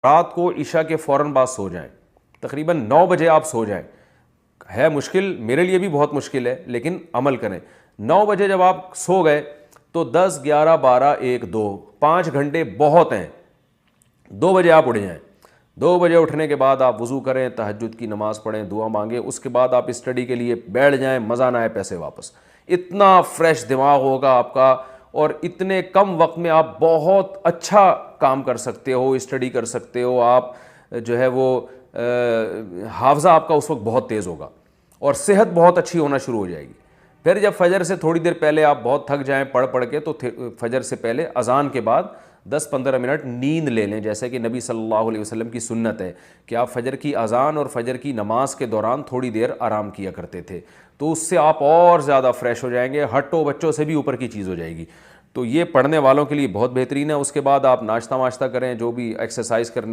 رات کو عشاء کے فوراً بعد سو جائیں، تقریباً 9 بجے آپ سو جائیں. ہے مشکل، میرے لیے بھی بہت مشکل ہے، لیکن عمل کریں. 9 بجے جب آپ سو گئے تو 10 11 12 1 2 5 گھنٹے بہت ہیں. 2 بجے آپ اٹھ جائیں. 2 بجے اٹھنے کے بعد آپ وضو کریں، تہجد کی نماز پڑھیں، دعا مانگیں، اس کے بعد آپ اسٹڈی کے لیے بیٹھ جائیں. مزہ نہ آئے پیسے واپس. اتنا فریش دماغ ہوگا آپ کا، اور اتنے کم وقت میں آپ بہت اچھا کام کر سکتے ہو، اسٹڈی کر سکتے ہو. آپ جو ہے وہ حافظہ آپ کا اس وقت بہت تیز ہوگا، اور صحت بہت اچھی ہونا شروع ہو جائے گی. پھر جب فجر سے تھوڑی دیر پہلے آپ بہت تھک جائیں پڑھ کے، تو فجر سے پہلے اذان کے بعد 10-15 منٹ نیند لے لیں، جیسے کہ نبی صلی اللہ علیہ وسلم کی سنت ہے کہ آپ فجر کی اذان اور فجر کی نماز کے دوران تھوڑی دیر آرام کیا کرتے تھے. تو اس سے آپ اور زیادہ فریش ہو جائیں گے، ہٹو بچوں سے بھی اوپر کی چیز ہو جائے گی. تو یہ پڑھنے والوں کے لیے بہت بہترین ہے. اس کے بعد آپ ناشتہ کریں، جو بھی ایکسرسائز کرنے